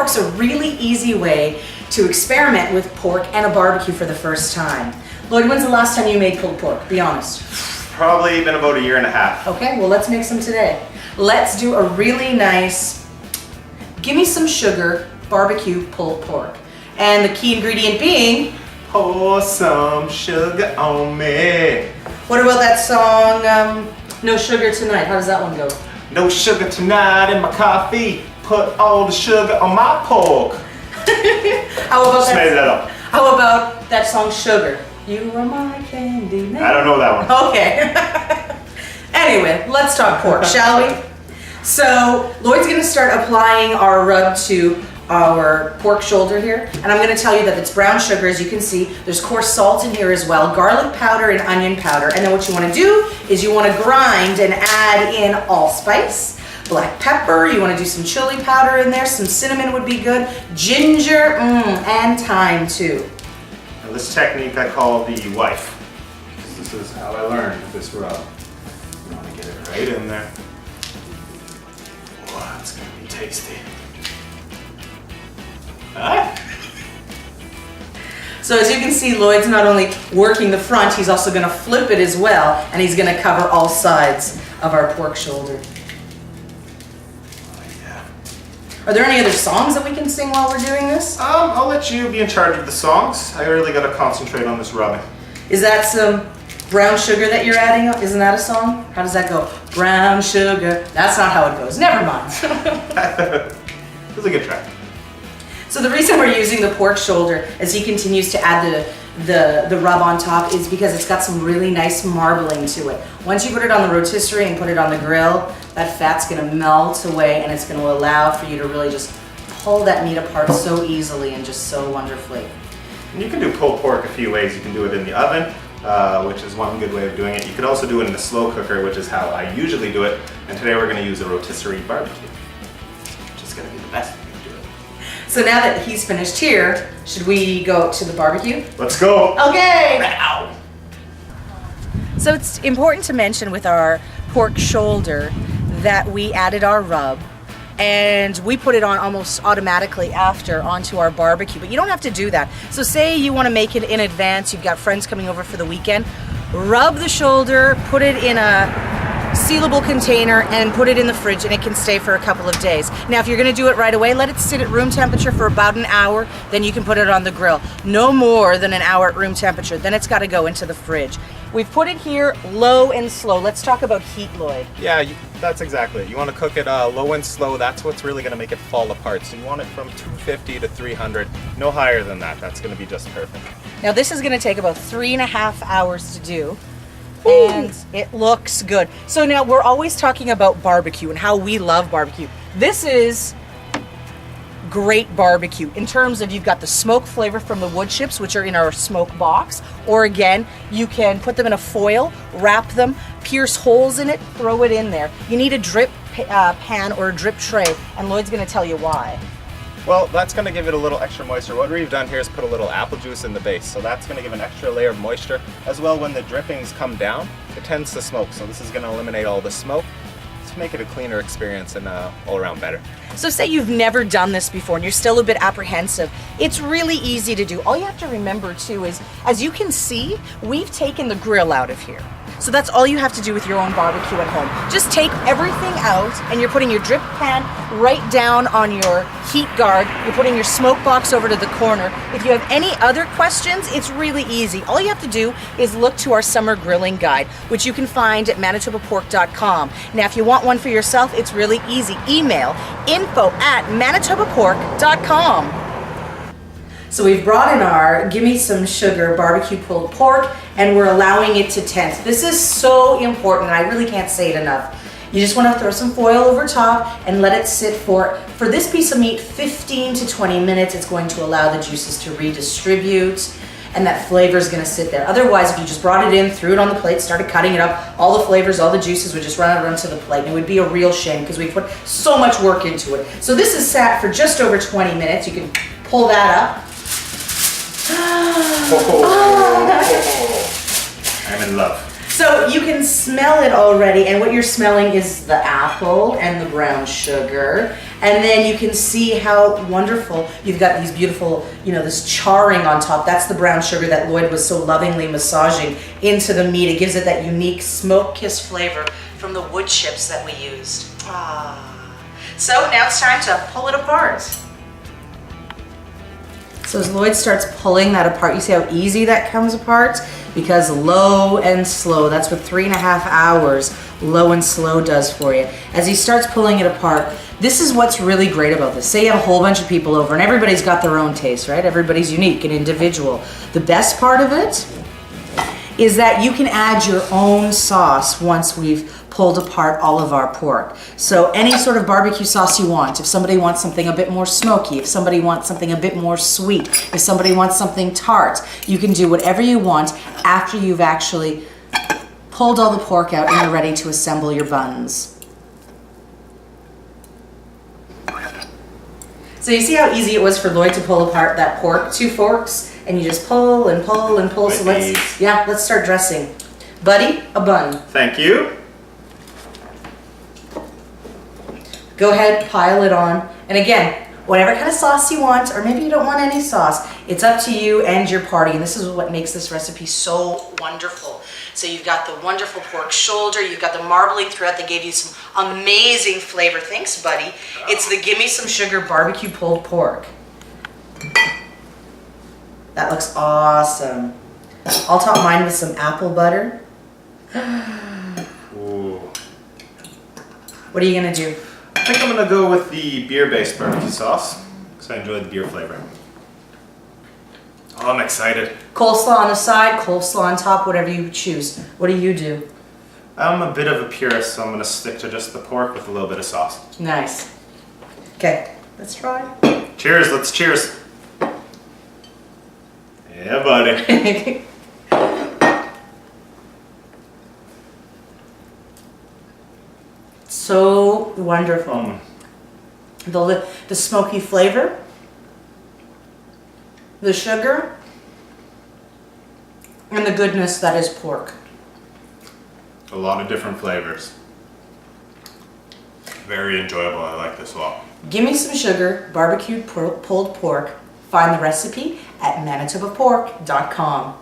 pork's a really easy way to experiment with pork and a barbecue for the first time. Lloyd, when's the last time you made pulled pork? Be honest. Probably been about a year and a half. Okay, well let's make some today. Let's do a really nice, give me some sugar, barbecue pulled pork. And the key ingredient being, pour some sugar on me. what about that song, No Sugar Tonight? How does that one go? No sugar tonight in my coffee. Put all the sugar on my pork. How about Just made that up. How about that song Sugar? You are my candy man. I don't know that one. Okay. Anyway, let's talk pork, shall we? So Lloyd's gonna start applying our rub to our pork shoulder here, and I'm going to tell you that it's brown sugar, as you can see. There's coarse salt in here as well, garlic powder and onion powder, and then what you want to do is you want to grind and add in allspice, black pepper, you want to do some chili powder in there, some cinnamon would be good, ginger, and thyme too. Now this technique I call the wife, because this is how I learned this rub. You want to get it right in there. Wow, it's going to be tasty. So as you can see, Lloyd's not only working the front, he's also going to flip it as well, and he's going to cover all sides of our pork shoulder. Oh, yeah. Are there any other songs that we can sing while we're doing this? I'll let you be in charge of the songs. I really got to concentrate on this rubbing. Is that some brown sugar that you're adding? Isn't that a song? How does that go? Brown sugar. That's not how it goes. Never mind. It was a good try. So the reason we're using the pork shoulder as he continues to add the rub on top is because it's got some really nice marbling to it. Once you put it on the rotisserie and put it on the grill, that fat's gonna melt away and it's gonna allow for you to really just pull that meat apart so easily and just so wonderfully. And you can do pulled pork a few ways. You can do it in the oven, which is one good way of doing it. You could also do it in the slow cooker, which is how I usually do it. And today we're gonna use a rotisserie barbecue, which is gonna be the best. So now that he's finished here, should we go to the barbecue? Let's go. Okay. Now. So it's important to mention with our pork shoulder that we added our rub and we put it on almost automatically after onto our barbecue, but you don't have to do that. So say you want to make it in advance, you've got friends coming over for the weekend, rub the shoulder, put it in a sealable container and put it in the fridge and it can stay for a couple of days. Now if you're going to do it right away, let it sit at room temperature for about an hour, then you can put it on the grill. No more than an hour at room temperature, then it's got to go into the fridge. We've put it here low and slow. Let's talk about heat, Lloyd. Yeah, that's exactly it. You want to cook it low and slow. That's what's really going to make it fall apart. So you want it from 250 to 300. No higher than that. That's going to be just perfect. Now this is going to take about 3.5 hours to do. And it looks good. So now we're always talking about barbecue and how we love barbecue. This is great barbecue in terms of you've got the smoke flavor from the wood chips, which are in our smoke box, or again, you can put them in a foil, wrap them, pierce holes in it, throw it in there. You need a drip pan or a drip tray, and Lloyd's going to tell you why. Well, that's going to give it a little extra moisture. What we've done here is put a little apple juice in the base, so that's going to give an extra layer of moisture. As well, when the drippings come down, it tends to smoke, so this is going to eliminate all the smoke to make it a cleaner experience and all around better. So say you've never done this before and you're still a bit apprehensive. It's really easy to do. All you have to remember too is, as you can see, we've taken the grill out of here. So that's all you have to do with your own barbecue at home. Just take everything out and you're putting your drip pan right down on your heat guard. You're putting your smoke box over to the corner. If you have any other questions, it's really easy. All you have to do is look to our summer grilling guide, which you can find at manitobapork.com. Now, if you want one for yourself, it's really easy. Email info@manitobapork.com. So we've brought in our Gimme Some Sugar barbecue pulled pork and we're allowing it to tent. This is so important, I really can't say it enough. You just want to throw some foil over top and let it sit for this piece of meat, 15 to 20 minutes. It's going to allow the juices to redistribute and that flavor is going to sit there. Otherwise, if you just brought it in, threw it on the plate, started cutting it up, all the flavors, all the juices would just run to the plate. And it would be a real shame because we put so much work into it. So this is sat for just over 20 minutes. You can pull that up. I'm in love. So you can smell it already, and what you're smelling is the apple and the brown sugar. And then you can see how wonderful, you've got these beautiful, this charring on top. That's the brown sugar that Lloyd was so lovingly massaging into the meat. It gives it that unique smoke-kissed flavor from the wood chips that we used. So now it's time to pull it apart. So as Lloyd starts pulling that apart, you see how easy that comes apart? Because low and slow, that's what 3.5 hours low and slow does for you. As he starts pulling it apart, this is what's really great about this. Say you have a whole bunch of people over and everybody's got their own taste, right? Everybody's unique and individual. The best part of it is that you can add your own sauce once we've pulled apart all of our pork. So any sort of barbecue sauce you want, if somebody wants something a bit more smoky, if somebody wants something a bit more sweet, if somebody wants something tart, you can do whatever you want after you've actually pulled all the pork out and you're ready to assemble your buns. So you see how easy it was for Lloyd to pull apart that pork, 2 forks, and you just pull and pull and pull. So let's start dressing. Buddy, a bun. Thank you. Go ahead, pile it on. And again, whatever kind of sauce you want, or maybe you don't want any sauce, it's up to you and your party. And this is what makes this recipe so wonderful. So you've got the wonderful pork shoulder, you've got the marbling throughout that gave you some amazing flavor. Thanks, buddy. It's the Gimme Some Sugar barbecue pulled pork. That looks awesome. I'll top mine with some apple butter. Ooh. What are you gonna do? I think I'm gonna go with the beer-based barbecue sauce because I enjoy the beer flavor. Oh, I'm excited. Coleslaw on the side, coleslaw on top, whatever you choose. What do you do? I'm a bit of a purist, so I'm gonna stick to just the pork with a little bit of sauce. Nice. Okay, let's try. Cheers, let's cheers. Yeah, buddy. So wonderful. The smoky flavor, the sugar, and the goodness that is pork. A lot of different flavors. Very enjoyable, I like this a lot. Gimme Some Sugar barbecued pulled pork. Find the recipe at manitobapork.com.